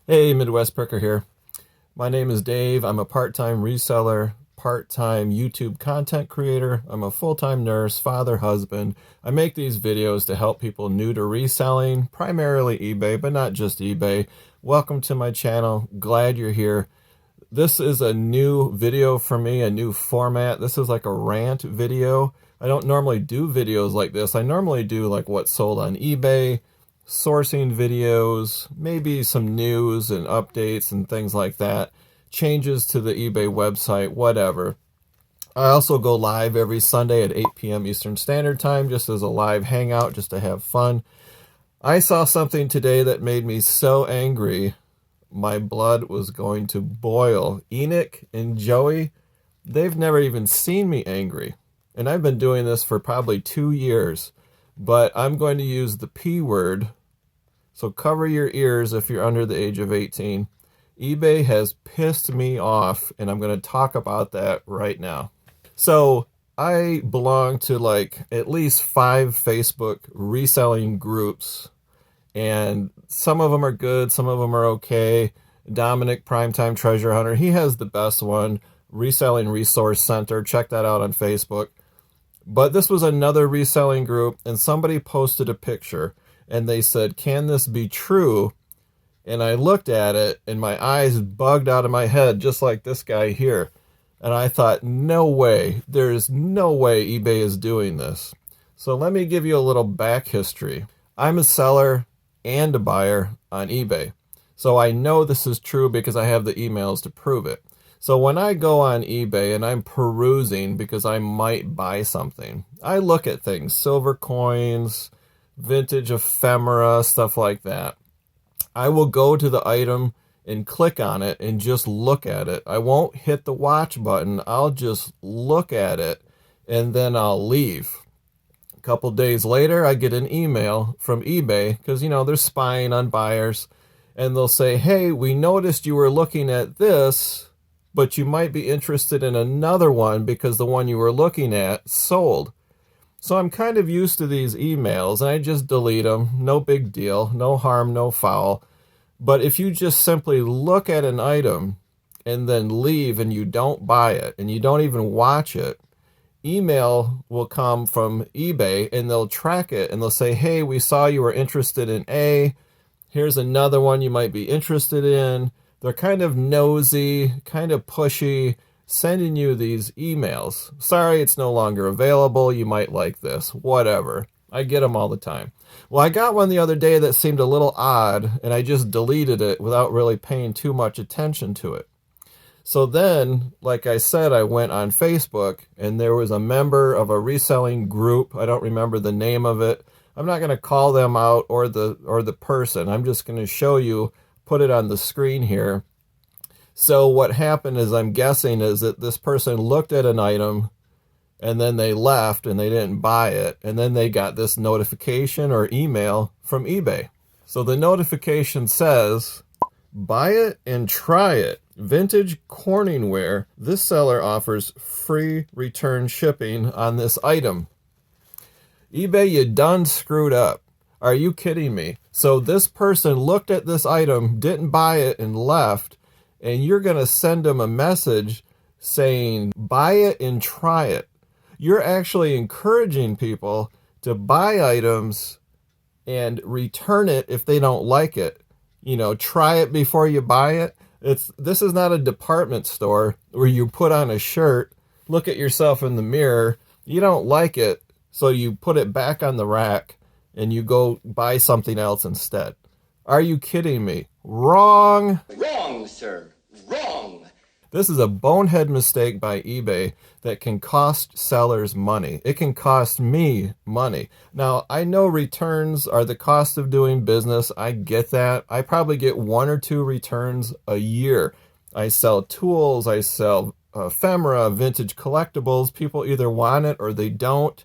Hey, Midwest Pricker here. My name is Dave. I'm a part-time reseller, part-time YouTube content creator. I'm a full-time nurse, father, husband. I make these videos to help people new to reselling, primarily eBay, but not just eBay. Welcome to my channel. Glad you're here. This is a new video for me, a new format. This is like a rant video. I don't normally do videos like this. I normally do like what's sold on eBay, sourcing videos, maybe some news and updates and things like that, changes to the eBay website, whatever. I also go live every Sunday at 8 p.m. Eastern Standard Time just as a live hangout, just to have fun. I saw something today that made me so angry, my blood was going to boil. Enoch and Joey, they've never even seen me angry. And I've been doing this for probably 2 years. But I'm going to use the P word, so cover your ears if you're under the age of 18. eBay has pissed me off, and I'm going to talk about that right now. So I belong to like at least 5 Facebook reselling groups, and some of them are good, some of them are okay. Dominic, Primetime Treasure Hunter, he has the best one, Reselling Resource Center. Check that out on Facebook. But this was another reselling group, and somebody posted a picture, and they said, "Can this be true?" And I looked at it, and my eyes bugged out of my head, just like this guy here. And I thought, no way. There's no way eBay is doing this. So let me give you a little back history. I'm a seller and a buyer on eBay. So I know this is true because I have the emails to prove it. So when I go on eBay and I'm perusing because I might buy something, I look at things, silver coins, vintage ephemera, stuff like that. I will go to the item and click on it and just look at it. I won't hit the watch button. I'll just look at it and then I'll leave. A couple days later, I get an email from eBay because, you know, they're spying on buyers, and they'll say, "Hey, we noticed you were looking at this, but you might be interested in another one because the one you were looking at sold." So I'm kind of used to these emails, and I just delete them. No big deal. No harm, no foul. But if you just simply look at an item and then leave and you don't buy it and you don't even watch it, email will come from eBay and they'll track it and they'll say, "Hey, we saw you were interested in A. Here's another one you might be interested in." They're kind of nosy, kind of pushy, sending you these emails. "Sorry, it's no longer available. You might like this." Whatever. I get them all the time. Well, I got one the other day that seemed a little odd, and I just deleted it without really paying too much attention to it. So then, like I said, I went on Facebook, and there was a member of a reselling group. I don't remember the name of it. I'm not going to call them out or the person. I'm just going to show you, put it on the screen here. So what happened is, I'm guessing, is that this person looked at an item and then they left and they didn't buy it. And then they got this notification or email from eBay. So the notification says, "Buy it and try it. Vintage Corningware. This seller offers free return shipping on this item." eBay, you done screwed up. Are you kidding me? So this person looked at this item, didn't buy it, and left, and you're going to send them a message saying, "Buy it and try it." You're actually encouraging people to buy items and return it if they don't like it. You know, try it before you buy it. This is not a department store where you put on a shirt, look at yourself in the mirror, you don't like it, so you put it back on the rack and you go buy something else instead. Are you kidding me? Wrong. Wrong, sir. Wrong. This is a bonehead mistake by eBay that can cost sellers money. It can cost me money. Now, I know returns are the cost of doing business. I get that. I probably get 1 or 2 returns a year. I sell tools. I sell ephemera, vintage collectibles. People either want it or they don't.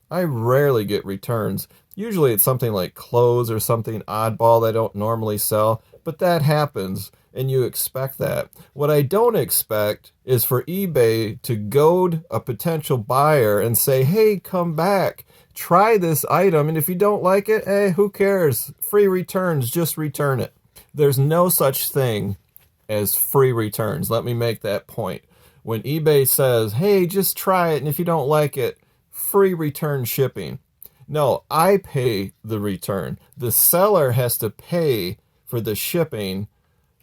I rarely get returns. Usually it's something like clothes or something oddball that I don't normally sell, but that happens, and you expect that. What I don't expect is for eBay to goad a potential buyer and say, "Hey, come back, try this item, and if you don't like it, who cares? Free returns, just return it." There's no such thing as free returns. Let me make that point. When eBay says, hey, just try it, and if you don't like it, free return shipping. No, I pay the return. The seller has to pay for the shipping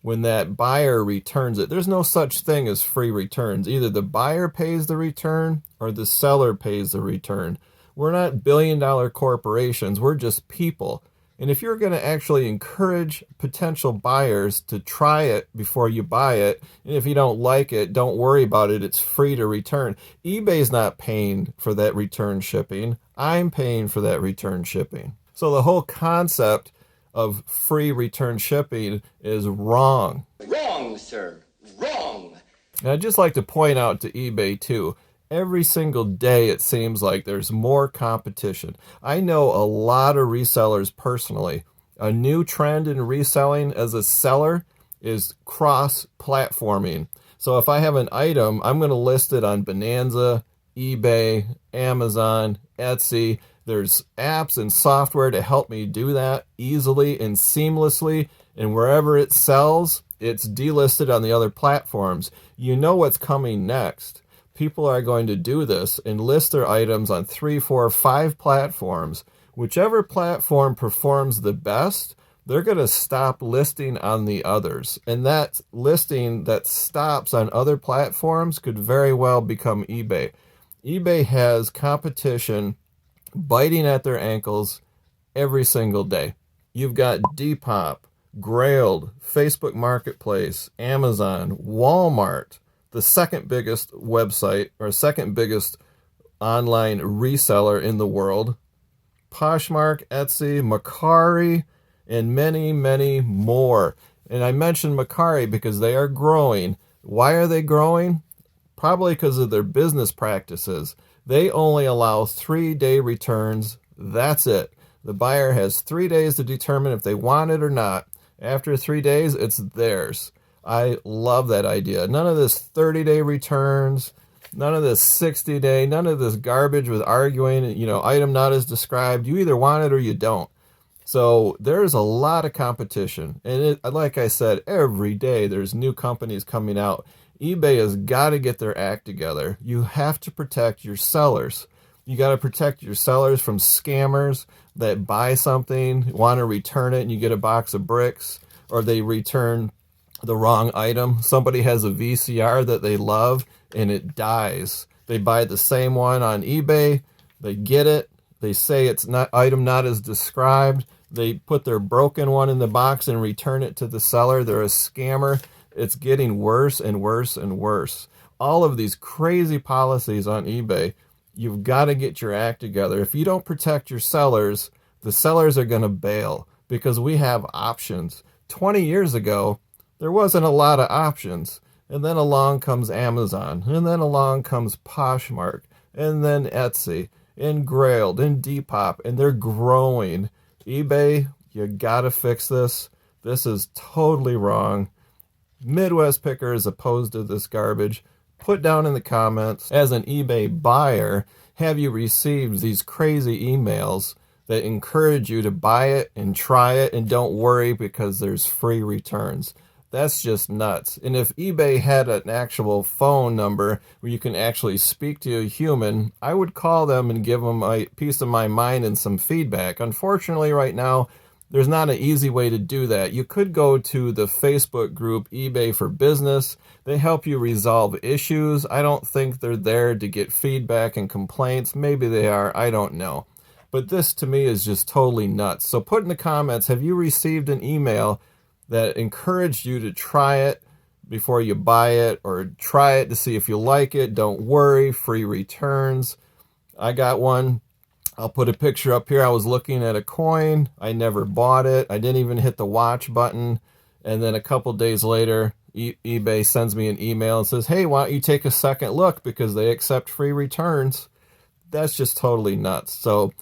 when that buyer returns it. There's no such thing as free returns. Either the buyer pays the return or the seller pays the return. We're not billion-dollar corporations. We're just people. And if you're going to actually encourage potential buyers to try it before you buy it, and if you don't like it, don't worry about it. It's free to return. eBay's not paying for that return shipping. I'm paying for that return shipping. So the whole concept of free return shipping is wrong. Wrong, sir. Wrong. And I'd just like to point out to eBay too, every single day it seems like there's more competition. I know a lot of resellers personally. A new trend in reselling as a seller is cross-platforming. So if I have an item, I'm going to list it on Bonanza, eBay, Amazon, Etsy. There's apps and software to help me do that easily and seamlessly. And wherever it sells, it's delisted on the other platforms. You know what's coming next. People are going to do this and list their items on 3, 4, 5 platforms. Whichever platform performs the best, they're going to stop listing on the others. And that listing that stops on other platforms could very well become eBay. eBay has competition biting at their ankles every single day. You've got Depop, Grailed, Facebook Marketplace, Amazon, Walmart, the second biggest website or second biggest online reseller in the world, Poshmark, Etsy, Mercari, and many, many more. And I mentioned Mercari because they are growing. Why are they growing? Probably because of their business practices. They only allow 3-day returns. That's it. The buyer has 3 days to determine if they want it or not. After 3 days, it's theirs. I love that idea. None of this 30-day returns, none of this 60-day, none of this garbage with arguing, item not as described. You either want it or you don't. So there's a lot of competition. And like I said, every day there's new companies coming out. eBay has got to get their act together. You have to protect your sellers. You got to protect your sellers from scammers that buy something, want to return it, and you get a box of bricks, or they return the wrong item. Somebody has a VCR that they love and it dies. They buy the same one on eBay, they get it, they say it's not item not as described, they put their broken one in the box and return it to the seller. They're a scammer. It's getting worse and worse and worse. All of these crazy policies on eBay, you've got to get your act together. If you don't protect your sellers, the sellers are going to bail because we have options. 20 years ago, there wasn't a lot of options. And then along comes Amazon, and then along comes Poshmark, and then Etsy, and Grailed, and Depop, and they're growing. eBay, you gotta fix this. This is totally wrong. Midwest Picker is opposed to this garbage. Put down in the comments, as an eBay buyer, have you received these crazy emails that encourage you to buy it and try it and don't worry because there's free returns? That's just nuts. And if eBay had an actual phone number where you can actually speak to a human, I would call them and give them a piece of my mind and some feedback. Unfortunately, right now, there's not an easy way to do that. You could go to the Facebook group eBay for Business. They help you resolve issues. I don't think they're there to get feedback and complaints. Maybe they are. I don't know. But this to me is just totally nuts. So put in the comments, have you received an email that encouraged you to try it before you buy it, or try it to see if you like it? Don't worry, free returns. I got one. I'll put a picture up here. I was looking at a coin. I never bought it. I didn't even hit the watch button. And then a couple days later, eBay sends me an email and says, hey, why don't you take a second look because they accept free returns. That's just totally nuts. So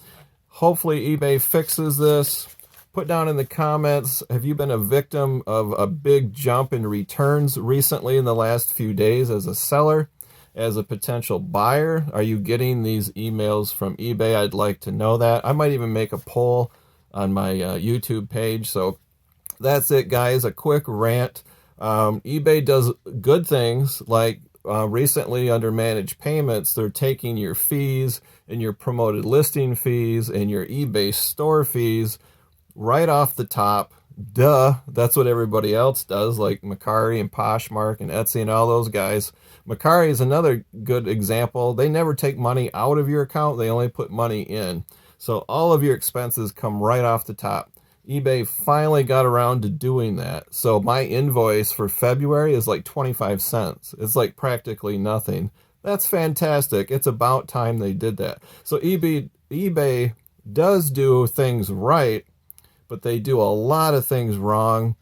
hopefully eBay fixes this. Put down in the comments, have you been a victim of a big jump in returns recently in the last few days as a seller? As a potential buyer, are you getting these emails from eBay? I'd like to know that. I might even make a poll on my YouTube page. So that's it, guys. A quick rant. eBay does good things, like recently under managed payments, they're taking your fees and your promoted listing fees and your eBay store fees right off the top. Duh, that's what everybody else does, like Mercari and Poshmark and Etsy and all those guys. Mercari is another good example. They never take money out of your account, they only put money in. So all of your expenses come right off the top. eBay finally got around to doing that. So my invoice for February is like 25 cents. It's like practically nothing. That's fantastic. It's about time they did that. So eBay does do things right, but they do a lot of things wrong.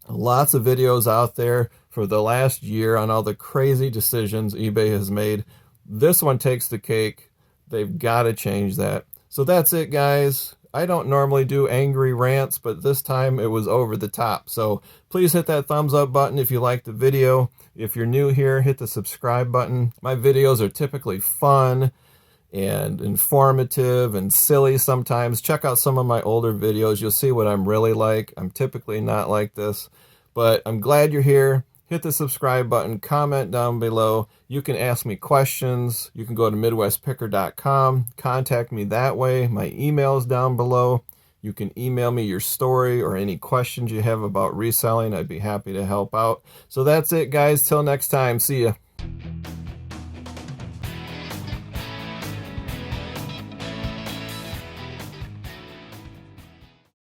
Lots of videos out there for the last year on all the crazy decisions eBay has made. This one takes the cake. They've got to change that. So that's it, guys. I don't normally do angry rants, but this time it was over the top. So please hit that thumbs up button if you liked the video. If you're new here, hit the subscribe button. My videos are typically fun and informative and silly sometimes. Check out some of my older videos. You'll see what I'm really like. I'm typically not like this, but I'm glad you're here. Hit the subscribe button, comment down below. You can ask me questions. You can go to MidwestPicker.com, contact me that way. My email's down below. You can email me your story or any questions you have about reselling. I'd be happy to help out. So that's it, guys. Till next time. See ya.